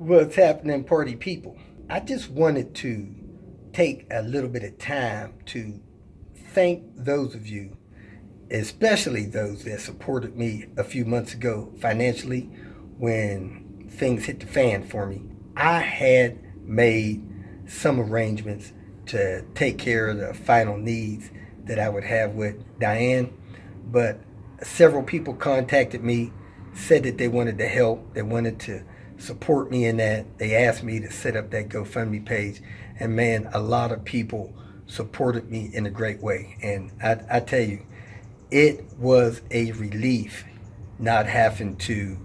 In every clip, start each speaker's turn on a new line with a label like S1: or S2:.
S1: What's happening, party people? I just wanted to take a little bit of time to thank those of you, especially those that supported me a few months ago financially when things hit the fan for me. I had made some arrangements to take care of the final needs that I would have with Diane, but several people contacted me, said that they wanted to help, they wanted to support me in that. They asked me to set up that GoFundMe page, and man, a lot of people supported me in a great way. And I tell you, it was a relief not having to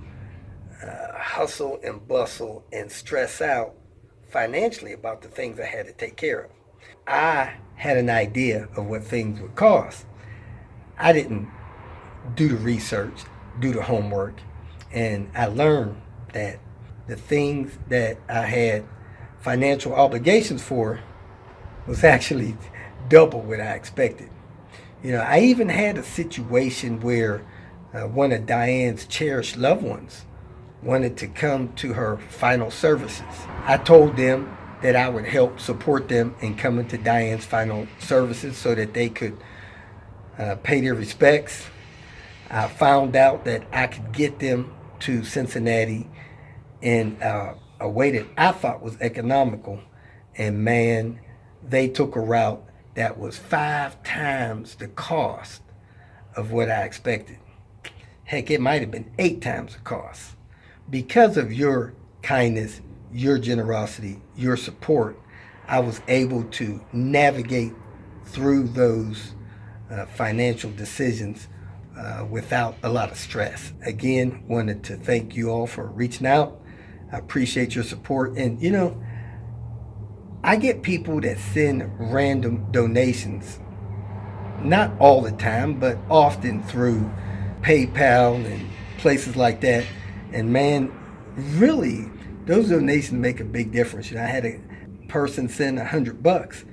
S1: hustle and bustle and stress out financially about the things I had to take care of. I had an idea of what things would cost. I didn't do the research, do the homework, and I learned that the things that I had financial obligations for was actually double what I expected. I even had a situation where one of Diane's cherished loved ones wanted to come to her final services. I told them that I would help support them in coming to Diane's final services so that they could pay their respects. I found out that I could get them to Cincinnati in a way that I thought was economical. And man, they took a route that was 5 times the cost of what I expected. Heck, it might have been 8 times the cost. Because of your kindness, your generosity, your support, I was able to navigate through those financial decisions without a lot of stress. Again, wanted to thank you all for reaching out. I appreciate your support. And I get people that send random donations, not all the time, but often through PayPal and places like that. And man, really, those donations make a big difference. I had a person send $100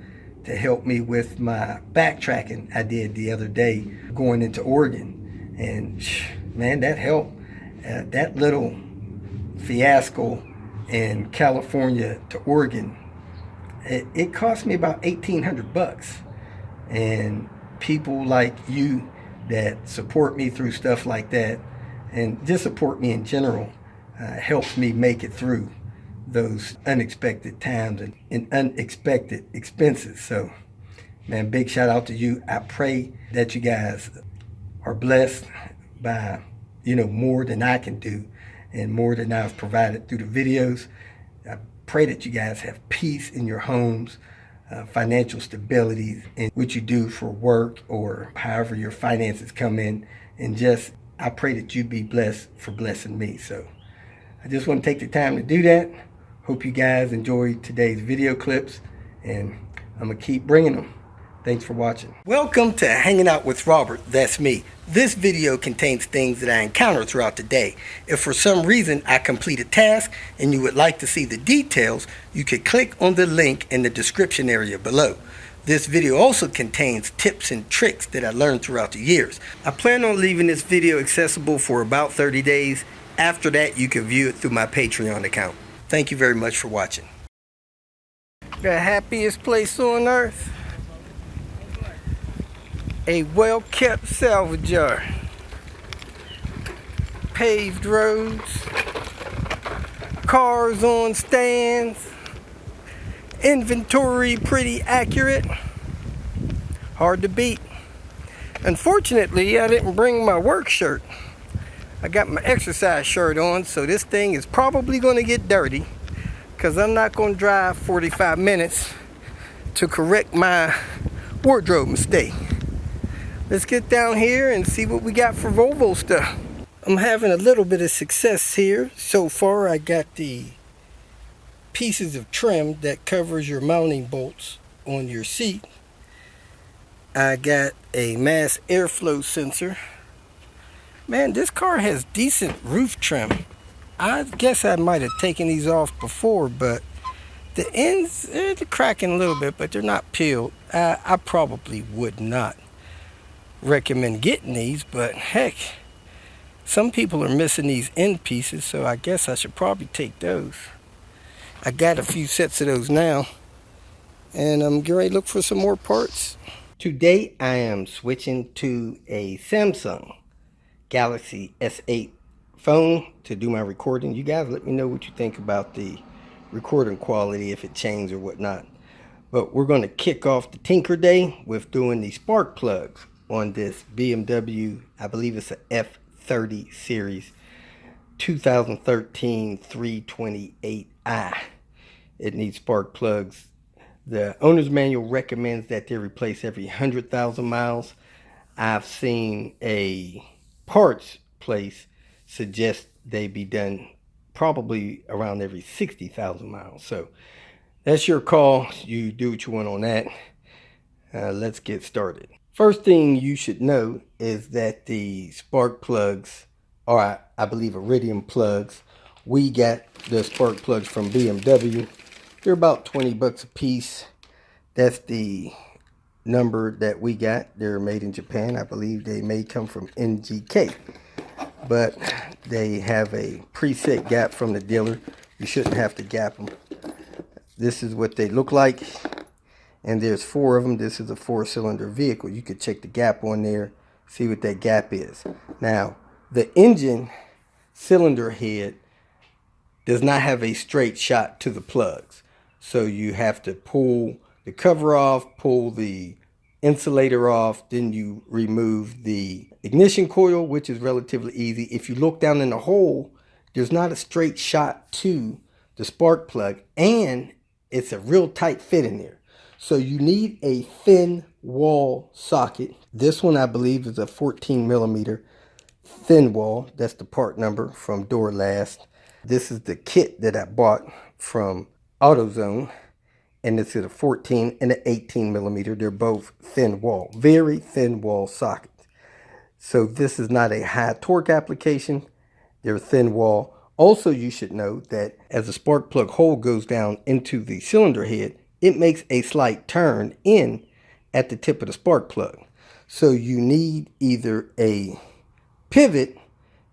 S1: to help me with my backtracking I did the other day going into Oregon. And man, that helped. That little fiasco in California to Oregon, it cost me about $1,800. And people like you that support me through stuff like that and just support me in general helps me make it through those unexpected times and unexpected expenses. So, man, big shout out to you. I pray that you guys are blessed by, more than I can do and more than I've provided through the videos. I pray that you guys have peace in your homes, financial stability in what you do for work or however your finances come in. And just, I pray that you be blessed for blessing me. So I just want to take the time to do that. Hope you guys enjoyed today's video clips, and I'm going to keep bringing them. Thanks for watching. Welcome to Hanging Out with Robert. That's me. This video contains things that I encounter throughout the day. If for some reason I complete a task and you would like to see the details, you could click on the link in the description area below. This video also contains tips and tricks that I learned throughout the years. I plan on leaving this video accessible for about 30 days. After that, you can view it through my Patreon account. Thank you very much for watching. The happiest place on earth. A well-kept salvage yard. Paved roads. Cars on stands. Inventory pretty accurate. Hard to beat. Unfortunately, I didn't bring my work shirt. I got my exercise shirt on, so this thing is probably going to get dirty because I'm not going to drive 45 minutes to correct my wardrobe mistake. Let's get down here and see what we got for Volvo stuff. I'm having a little bit of success here. So far, I got the pieces of trim that covers your mounting bolts on your seat. I got a mass airflow sensor. Man, this car has decent roof trim. I guess I might have taken these off before, but the ends, they're cracking a little bit, but they're not peeled. I probably would not recommend getting these, but heck, some people are missing these end pieces, so I guess I should probably take those. I got a few sets of those now, and I'm getting ready to look for some more parts. Today I am switching to a Samsung Galaxy S8 phone to do my recording. You guys let me know what you think about the recording quality, if it changed or whatnot. But we're going to kick off the Tinker Day with doing the spark plugs on this BMW, I believe it's a F30 series 2013 328i. It needs spark plugs. The owner's manual recommends that they replace every 100,000 miles. I've seen a parts place suggest they be done probably around every 60,000 miles. So that's your call. You do what you want on that. Let's get started. First thing you should know is that the spark plugs are, I believe, iridium plugs. We got the spark plugs from BMW. They're about 20 bucks a piece. That's the number that we got. They're made in Japan. I believe they may come from NGK, but they have a preset gap from the dealer. You shouldn't have to gap them. This is what they look like, and there's 4 of them. This is a 4-cylinder vehicle. You could check the gap on there, see what that gap is. Now, the engine cylinder head does not have a straight shot to the plugs, so you have to pull the cover off, pull the insulator off, then you remove the ignition coil, which is relatively easy. If you look down in the hole, there's not a straight shot to the spark plug, and it's a real tight fit in there. So you need a thin wall socket. This one, I believe, is a 14 millimeter thin wall. That's the part number from Door Last. This is the kit that I bought from AutoZone, and this is a 14 and an 18 millimeter. They're both thin wall, very thin wall sockets. So this is not a high torque application. They're thin wall. Also, you should know that as the spark plug hole goes down into the cylinder head, it makes a slight turn in at the tip of the spark plug. So you need either a pivot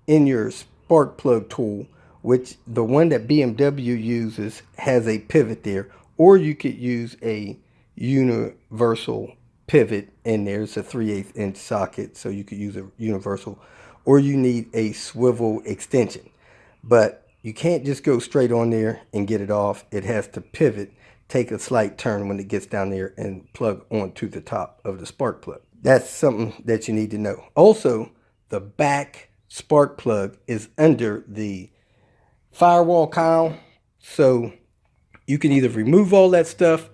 S1: in your spark plug tool, which the one that BMW uses has a pivot there, or you could use a universal pivot in there. It's a 3/8 inch socket, so you could use a universal, or you need a swivel extension. But you can't just go straight on there and get it off. It has to pivot, take a slight turn when it gets down there, and plug onto the top of the spark plug. That's something that you need to know. Also, the back spark plug is under the firewall cowl, so you can either remove all that stuff,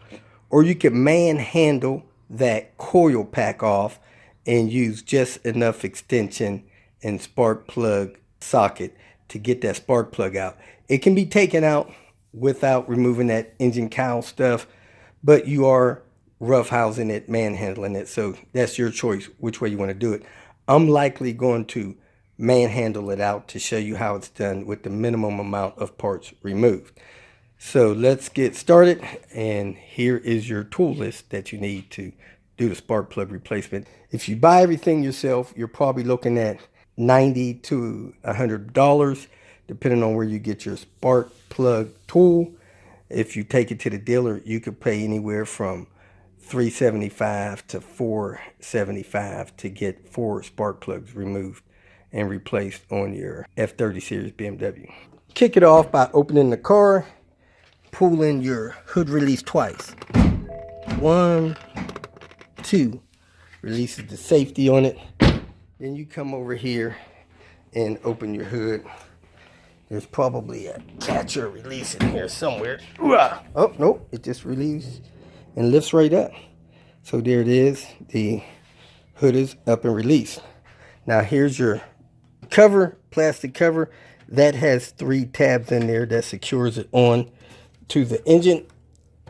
S1: or you can manhandle that coil pack off and use just enough extension and spark plug socket to get that spark plug out. It can be taken out without removing that engine cowl stuff, but you are roughhousing it, manhandling it, so that's your choice which way you want to do it. I'm likely going to manhandle it out to show you how it's done with the minimum amount of parts removed. So let's get started, and here is your tool list that you need to do the spark plug replacement. If you buy everything yourself, you're probably looking at $90 to $100, depending on where you get your spark plug tool. If you take it to the dealer, you could pay anywhere from $375 to $475 to get 4 spark plugs removed and replaced on your F30 series BMW. Kick it off by opening the car, pulling your hood release twice. 1, 2, releases the safety on it. Then you come over here and open your hood. There's probably a catcher release in here somewhere. Oh, nope, it just released and lifts right up. So there it is. The hood is up and released. Now here's your cover, plastic cover. That has 3 tabs in there that secures it on to the engine.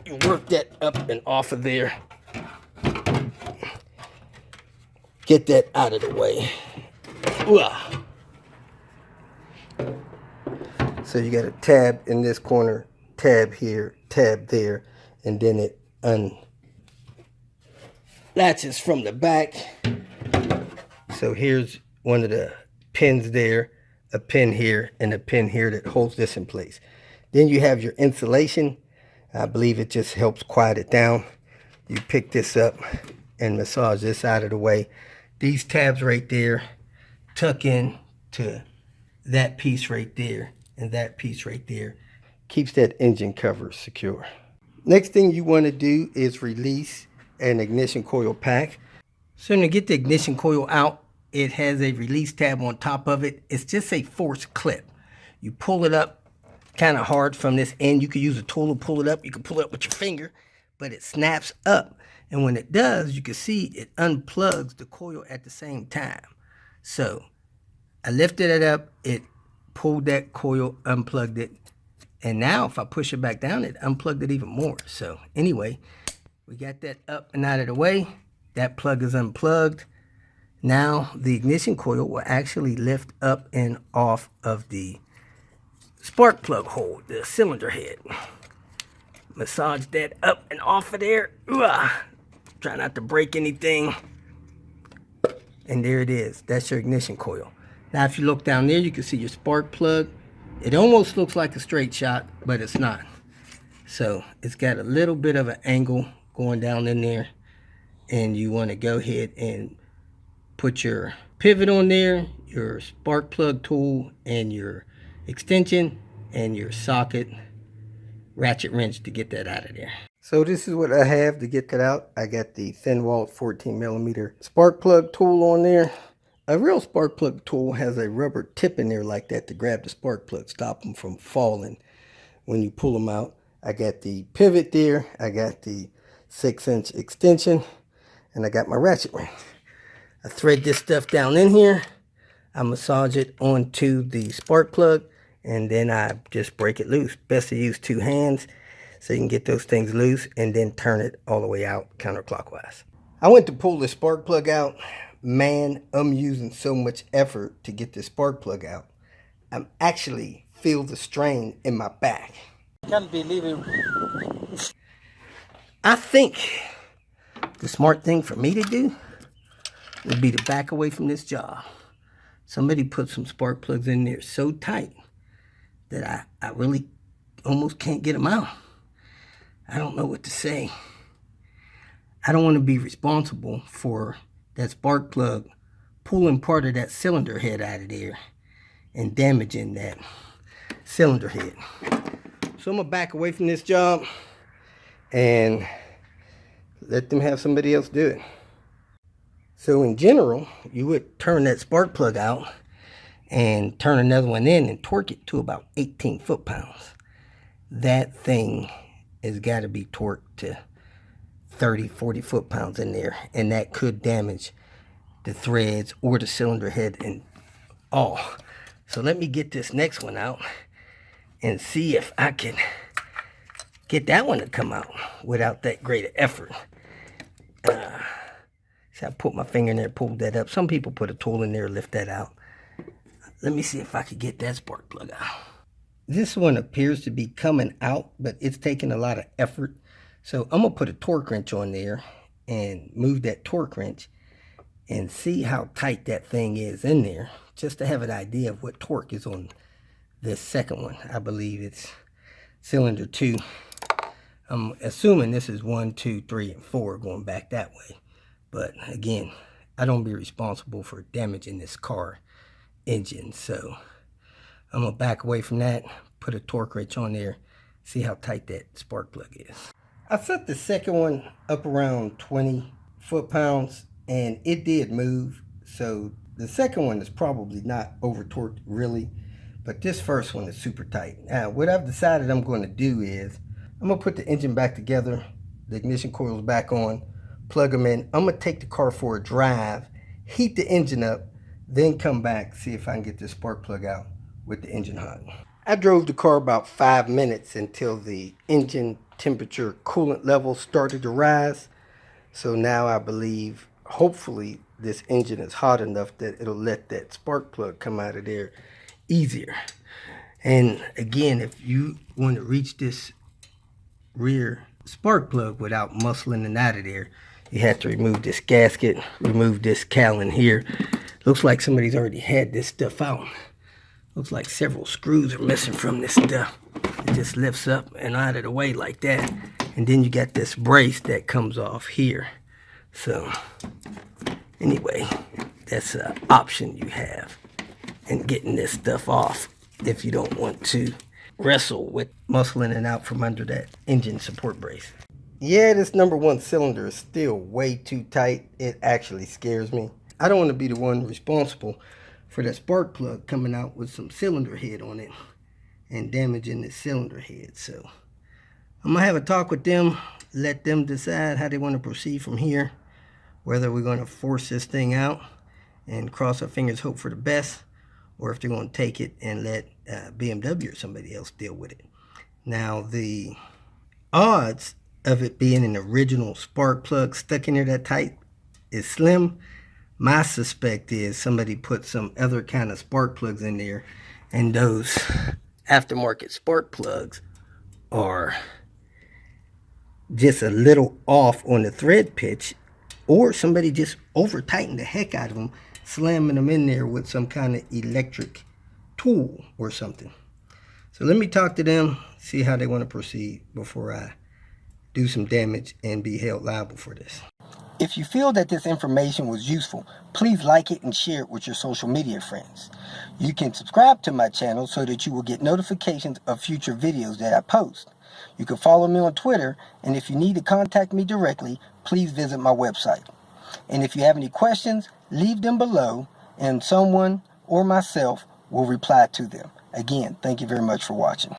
S1: You work that up and off of there. Get that out of the way. So you got a tab in this corner, tab here, tab there, and then it unlatches from the back. So here's one of the pins there, a pin here, and a pin here that holds this in place. Then you have your insulation. I believe it just helps quiet it down. You pick this up and massage this out of the way. These tabs right there tuck in to that piece right there and that piece right there. Keeps that engine cover secure. Next thing you want to do is release an ignition coil pack. So to get the ignition coil out, it has a release tab on top of it. It's just a force clip. You pull it up kind of hard from this end. You can use a tool to pull it up. You can pull it up with your finger, but it snaps up. And when it does, you can see it unplugs the coil at the same time. So I lifted it up, it pulled that coil, unplugged it. And now if I push it back down, it unplugged it even more. So anyway, we got that up and out of the way. That plug is unplugged. Now the ignition coil will actually lift up and off of the spark plug hole, the cylinder head. Massage that up and off of there. Try not to break anything. And there it is. That's your ignition coil. Now if you look down there, you can see your spark plug. It almost looks like a straight shot, but it's not. So it's got a little bit of an angle going down in there. And you want to go ahead and put your pivot on there, your spark plug tool, and your extension, and your socket ratchet wrench to get that out of there. So this is what I have to get that out. I got the thin-walled 14mm spark plug tool on there. A real spark plug tool has a rubber tip in there like that to grab the spark plug, stop them from falling when you pull them out. I got the pivot there. I got the 6-inch extension. And I got my ratchet wrench. I thread this stuff down in here. I massage it onto the spark plug. And then I just break it loose. Best to use 2 hands so you can get those things loose. And then turn it all the way out counterclockwise. I went to pull the spark plug out. Man, I'm using so much effort to get this spark plug out. I'm actually feel the strain in my back.
S2: I can't believe it.
S1: I think the smart thing for me to do would be to back away from this job. Somebody put some spark plugs in there so tight that I really almost can't get them out. I don't know what to say. I don't want to be responsible for that spark plug pulling part of that cylinder head out of there and damaging that cylinder head. So I'm going to back away from this job and let them have somebody else do it. So in general, you would turn that spark plug out and turn another one in and torque it to about 18 foot-pounds. That thing has got to be torqued to 30, 40 foot-pounds in there, and that could damage the threads or the cylinder head and all. So let me get this next one out and see if I can get that one to come out without that great effort. So I put my finger in there, pulled that up. Some people put a tool in there, lift that out. Let me see if I can get that spark plug out. This one appears to be coming out, but it's taking a lot of effort. So I'm going to put a torque wrench on there and move that torque wrench and see how tight that thing is in there, just to have an idea of what torque is on this second one. I believe it's cylinder 2. I'm assuming this is 1, 2, 3, and 4 going back that way. But again, I don't be responsible for damaging this car engine. So I'm going to back away from that, put a torque wrench on there, see how tight that spark plug is. I set the second one up around 20 foot-pounds and it did move. So the second one is probably not over torqued really, but this first one is super tight. Now what I've decided I'm going to do is I'm going to put the engine back together, the ignition coils back on, plug them in. I'm going to take the car for a drive, heat the engine up, then come back, see if I can get this spark plug out with the engine hot. I drove the car about 5 minutes until the engine temperature coolant level started to rise. So now I believe, hopefully, this engine is hot enough that it'll let that spark plug come out of there easier. And again, if you want to reach this rear spark plug without muscling it out of there, you have to remove this gasket, remove this cowling here. Looks like somebody's already had this stuff out Looks like several screws are missing from this stuff. It just lifts up and out of the way like that. And then you got this brace that comes off here. So anyway, that's an option you have in getting this stuff off if you don't want to wrestle with muscling it out from under that engine support brace. Yeah, this number 1 cylinder is still way too tight. It actually scares me. I don't want to be the one responsible for that spark plug coming out with some cylinder head on it and damaging the cylinder head. So I'm going to have a talk with them, let them decide how they want to proceed from here, whether we're going to force this thing out and cross our fingers, hope for the best, or if they're going to take it and let BMW or somebody else deal with it. Now, the odds of it being an original spark plug stuck in there that tight is slim. My suspect is somebody put some other kind of spark plugs in there, and those aftermarket spark plugs are just a little off on the thread pitch, or somebody just over tightened the heck out of them, slamming them in there with some kind of electric tool or something. So let me talk to them, see how they want to proceed before I do some damage and be held liable for this. If you feel that this information was useful, please like it and share it with your social media friends. You can subscribe to my channel so that you will get notifications of future videos that I post. You can follow me on Twitter, and if you need to contact me directly, please visit my website. And if you have any questions, leave them below, and someone or myself will reply to them. Again, thank you very much for watching.